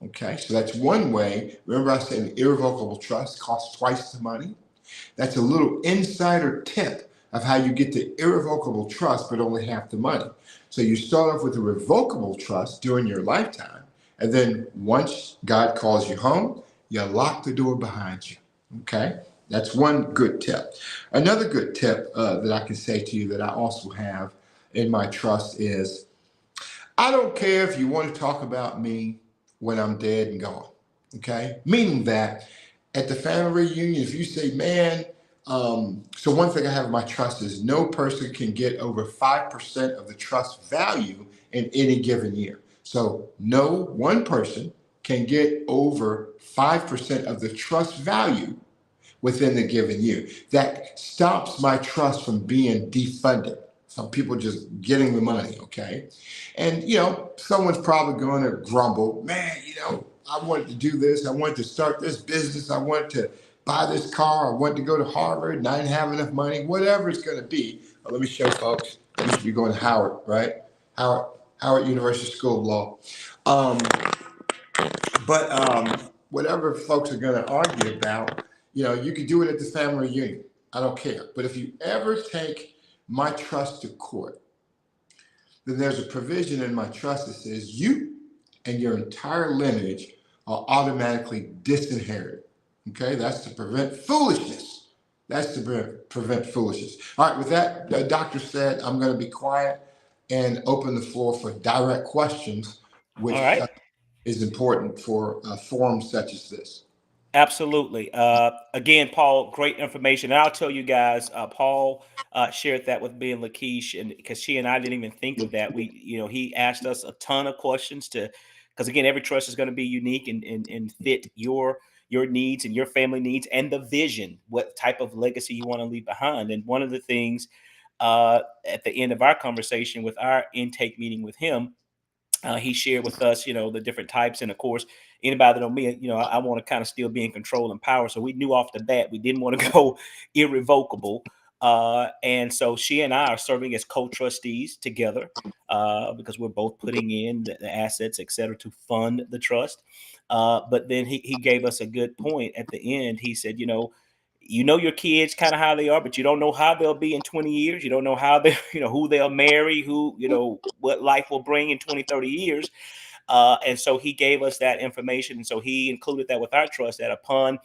Okay, so that's one way. Remember I said an irrevocable trust costs twice the money? That's a little insider tip of how you get the irrevocable trust but only half the money. So you start off with a revocable trust during your lifetime, and then once God calls you home, you lock the door behind you. Okay, that's one good tip. Another good tip that I can say to you that I also have in my trust is, I don't care if you want to talk about me when I'm dead and gone, okay? Meaning that at the family reunion, if you say, man, so one thing I have in my trust is no person can get over 5% of the trust value in any given year. So no one person can get over 5% of the trust value within the given year. That stops my trust from being defunded. Some people just getting the money, okay? And, someone's probably going to grumble, man, I wanted to do this. I wanted to start this business. I wanted to buy this car. I wanted to go to Harvard and I didn't have enough money, whatever it's going to be. Well, let me show folks. I used to be going to Howard, right? Howard University School of Law. But whatever folks are going to argue about, you can do it at the family reunion. I don't care. But if you ever take my trust to court, then there's a provision in my trust that says you and your entire lineage are automatically disinherited. Okay, that's to prevent foolishness. That's to prevent foolishness. All right, with that, the doctor said, I'm going to be quiet and open the floor for direct questions, which is important for forums such as this. Absolutely. Again, Paul, great information. And I'll tell you guys, Paul shared that with me and Lakeisha, and because she and I didn't even think of that. He asked us a ton of questions because again, every trust is going to be unique and fit your needs and your family needs and the vision, what type of legacy you want to leave behind. And one of the things at the end of our conversation with our intake meeting with him, he shared with us, the different types. And of course, anybody that know me, I want to kind of still be in control and power. So we knew off the bat, we didn't want to go irrevocable. And so she and I are serving as co-trustees together because we're both putting in the assets, et cetera, to fund the trust. But then he gave us a good point at the end. He said, your kids kind of how they are, but you don't know how they'll be in 20 years. You don't know how they, who they'll marry, what life will bring in 20, 30 years. And so he gave us that information. And so he included that with our trust that upon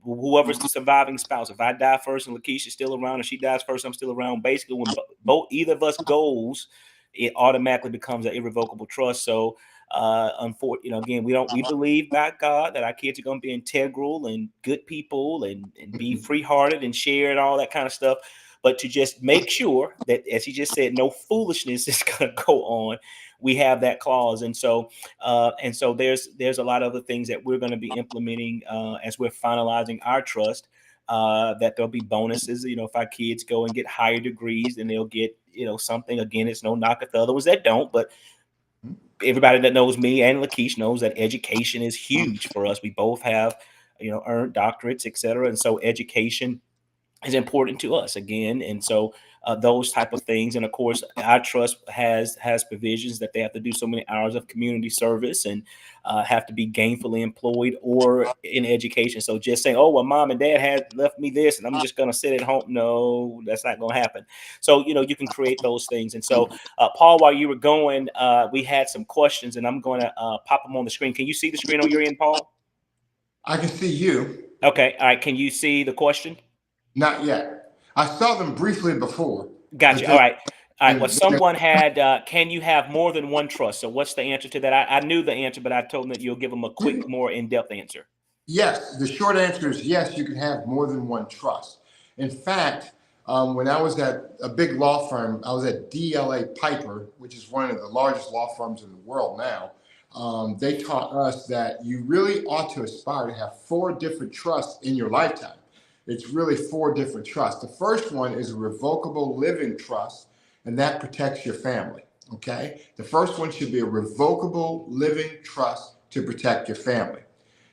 whoever's the surviving spouse, if I die first and Lakeisha's still around, and she dies first, I'm still around. Basically, when either of us goes, it automatically becomes an irrevocable trust. So unfortunately, again, we believe by God that our kids are going to be integral and good people and be free-hearted and share and all that kind of stuff. But to just make sure that, as he just said, no foolishness is going to go on we have that clause. And so there's a lot of other things that we're going to be implementing as we're finalizing our trust. That there'll be bonuses. If our kids go and get higher degrees, then they'll get something. Again, it's no knock at the other ones that don't, but everybody that knows me and Lakeisha knows that education is huge for us. We both have earned doctorates, et cetera, and so education is important to us again. And so those type of things. And of course, our trust has provisions that they have to do so many hours of community service and have to be gainfully employed or in education. So just saying, oh, well, mom and dad had left me this and I'm just going to sit at home. No, that's not going to happen. So, you can create those things. And so, Paul, while you were going, we had some questions and I'm going to pop them on the screen. Can you see the screen on your end, Paul? I can see you. Okay. All right. Can you see the question? Not yet. I saw them briefly before. Gotcha. All right. Well, someone had, can you have more than one trust? So what's the answer to that? I knew the answer, but I told them that you'll give them a quick, more in-depth answer. Yes. The short answer is yes, you can have more than one trust. In fact, when I was at a big law firm, I was at DLA Piper, which is one of the largest law firms in the world now. They taught us that you really ought to aspire to have 4 different trusts in your lifetime. It's really 4 different trusts. The first one is a revocable living trust, and that protects your family, okay? The first one should be a revocable living trust to protect your family.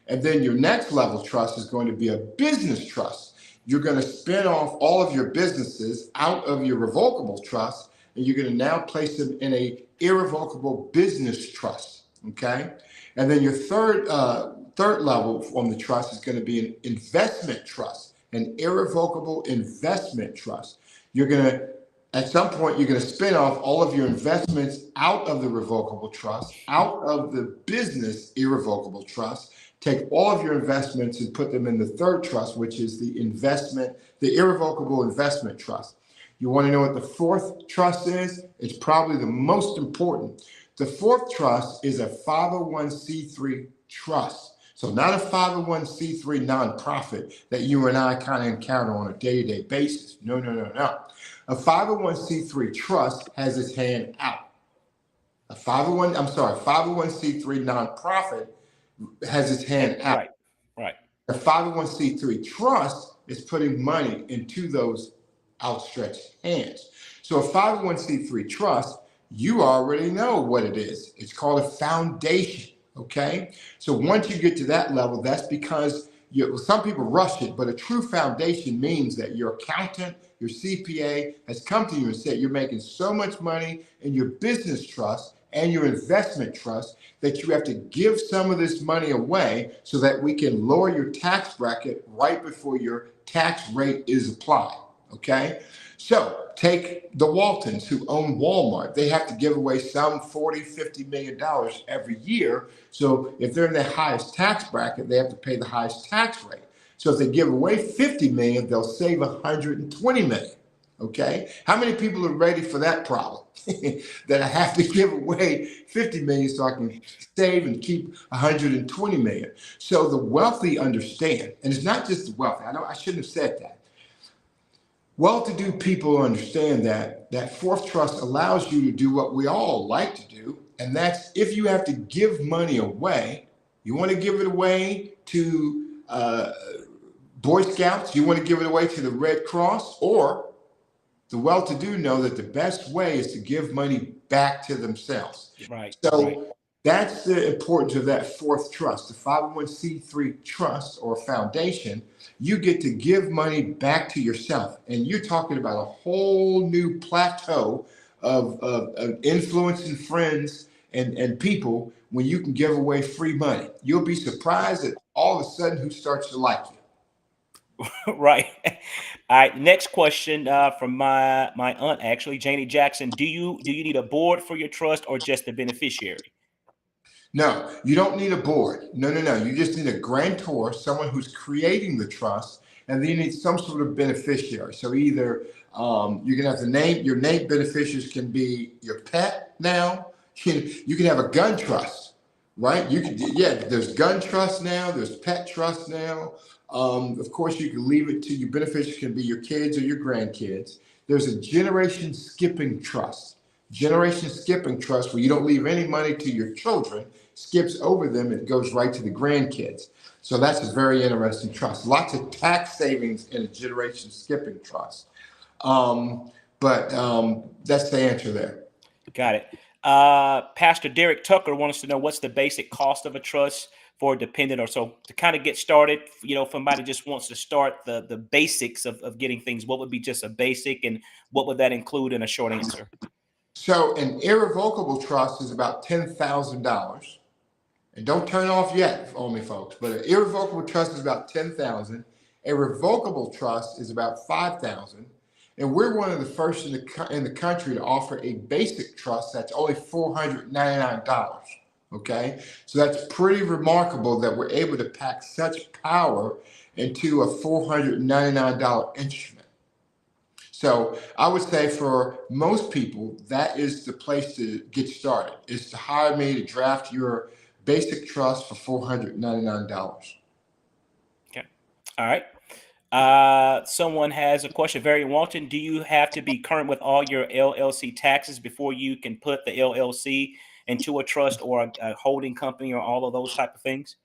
And then your next level trust is going to be a business trust. You're going to spin off all of your businesses out of your revocable trust, and you're going to now place them in a irrevocable business trust, okay? And then your third level on the trust is going to be an investment trust. An irrevocable investment trust. You're going to, at some point, you're going to spin off all of your investments out of the revocable trust, out of the business irrevocable trust, take all of your investments and put them in the third trust, which is the irrevocable investment trust. You want to know what the fourth trust is? It's probably the most important. The fourth trust is a 501c3 trust. So not a 501c3 nonprofit that you and I kind of encounter on a day-to-day basis. No. A 501c3 trust has its hand out. A 501c3 nonprofit has its hand out. Right. A 501c3 trust is putting money into those outstretched hands. So a 501c3 trust, you already know what it is. It's called a foundation. Okay, so once you get to that level, that's because some people rush it, but a true foundation means that your accountant, your CPA has come to you and said you're making so much money in your business trust and your investment trust that you have to give some of this money away so that we can lower your tax bracket right before your tax rate is applied. Okay, so take the Waltons who own Walmart. They have to give away some $40-50 million every year. So if they're in the highest tax bracket, they have to pay the highest tax rate. So if they give away 50 million, they'll save 120 million. Okay, how many people are ready for that problem? That I have to give away 50 million so I can save and keep 120 million. So the wealthy understand, and it's not just the wealthy. I know I shouldn't have said that. Well-to-do people understand that fourth trust allows you to do what we all like to do, and that's if you have to give money away, you want to give it away to Boy Scouts, you want to give it away to the Red Cross, or the well-to-do know that the best way is to give money back to themselves. Right. So that's the importance of that fourth trust, the 501c3 trust or foundation. You get to give money back to yourself. And you're talking about a whole new plateau of influencing friends and people when you can give away free money. You'll be surprised at all of a sudden who starts to like you. Right. All right. Next question from my aunt, actually, Janie Jackson. Do you need a board for your trust or just a beneficiary? No, you don't need a board. No. You just need a grantor, someone who's creating the trust, and then you need some sort of beneficiary. So either you're gonna have to name your named beneficiaries can be your pet now. You can have a gun trust, right? There's gun trust now, there's pet trust now. Of course, you can leave it to your beneficiaries can be your kids or your grandkids. There's a generation skipping trust. Generation skipping trust, where you don't leave any money to your children, skips over them and goes right to the grandkids. So that's a very interesting trust. Lots of tax savings in a generation skipping trust. But that's the answer there. Got it. Pastor Derek Tucker wants to know what's the basic cost of a trust for a dependent, or so to kind of get started. If somebody just wants to start the basics of getting things, what would be just a basic, and what would that include in a short answer? So an irrevocable trust is about $10,000. And don't turn off yet on me, folks. But an irrevocable trust is about $10,000. A revocable trust is about $5,000. And we're one of the first in the country to offer a basic trust that's only $499. Okay, so that's pretty remarkable that we're able to pack such power into a $499 instrument. So I would say for most people, that is the place to get started, is to hire me to draft your basic trust for $499. Okay. All right. Someone has a question. Very Walton, do you have to be current with all your LLC taxes before you can put the LLC into a trust or a holding company or all of those type of things?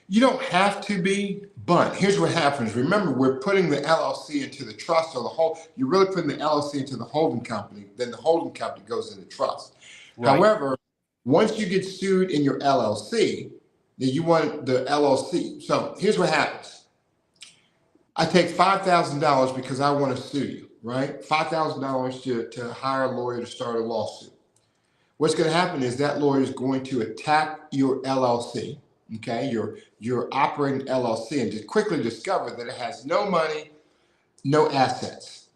You don't have to be, but here's what happens. Remember, we're putting the LLC into the trust, or you're really putting the LLC into the holding company, then the holding company goes into trust. Right. However, once you get sued in your LLC, then you want the LLC. So here's what happens. I take $5,000 because I want to sue you, right? $5,000 to hire a lawyer to start a lawsuit. What's going to happen is that lawyer is going to attack your LLC, okay, your operating LLC, and just quickly discover that it has no money, no assets.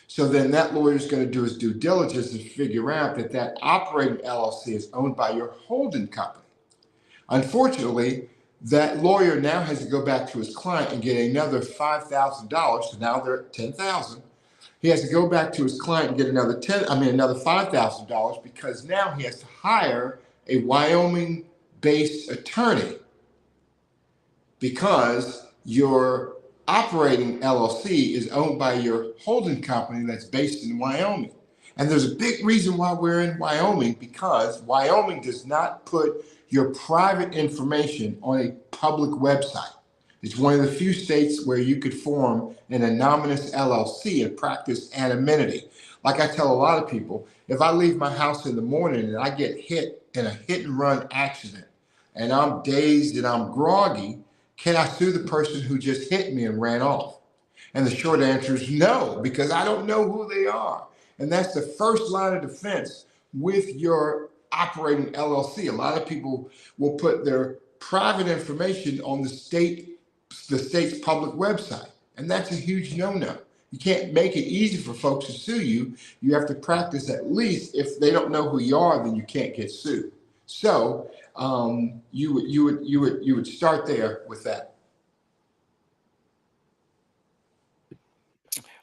So then that lawyer is going to do his due diligence and figure out that that operating LLC is owned by your holding company. Unfortunately, that lawyer now has to go back to his client and get another $5,000. So now they're at $10,000. He has to go back to his client and get another $5,000, because now he has to hire a Wyoming-based attorney, because your operating LLC is owned by your holding company that's based in Wyoming. And there's a big reason why we're in Wyoming, because Wyoming does not put your private information on a public website. It's one of the few states where you could form an anonymous LLC and practice anonymity. Like I tell a lot of people, if I leave my house in the morning and I get hit in a hit and run accident and I'm dazed and I'm groggy, can I sue the person who just hit me and ran off? And the short answer is no, because I don't know who they are. And that's the first line of defense with your operating LLC. A lot of people will put their private information on the state's public website. And that's a huge no-no. You can't make it easy for folks to sue you. You have to practice, at least if they don't know who you are, then you can't get sued. So you would start there with that.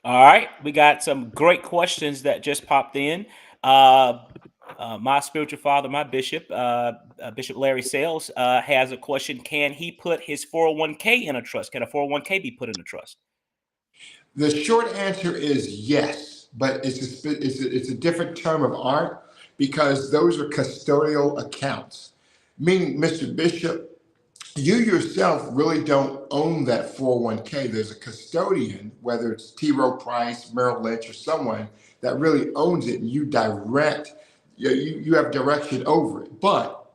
All right, we got some great questions that just popped in. My spiritual father, my bishop, Bishop Larry Sales, has a question. Can he put his 401k in a trust? Can a 401k be put in a trust? The short answer is yes, but it's a different term of art, because those are custodial accounts. Meaning, Mr. Bishop, you yourself really don't own that 401k. There's a custodian, whether it's T. Rowe Price, Merrill Lynch, or someone that really owns it, and you have direction over it. But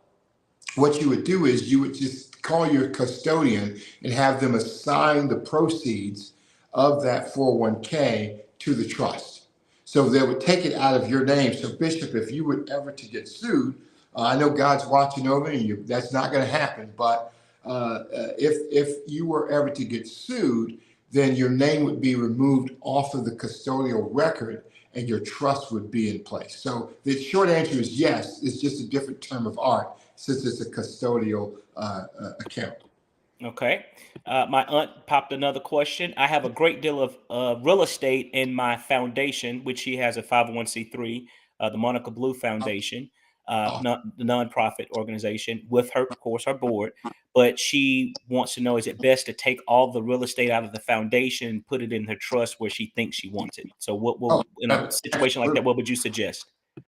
what you would do is you would just call your custodian and have them assign the proceeds of that 401k to the trust. So they would take it out of your name. So Bishop, if you were ever to get sued, I know God's watching over you. That's not going to happen. But if you were ever to get sued, then your name would be removed off of the custodial record and your trust would be in place. So the short answer is yes. It's just a different term of art since it's a custodial account. Okay. My aunt popped another question. I have a great deal of real estate in my foundation, which she has a 501c3, the Monica Blue Foundation. the nonprofit organization with her, of course, her board. But she wants to know, is it best to take all the real estate out of the foundation, put it in her trust where she thinks she wants it? So what will, in a situation like that, what would you suggest?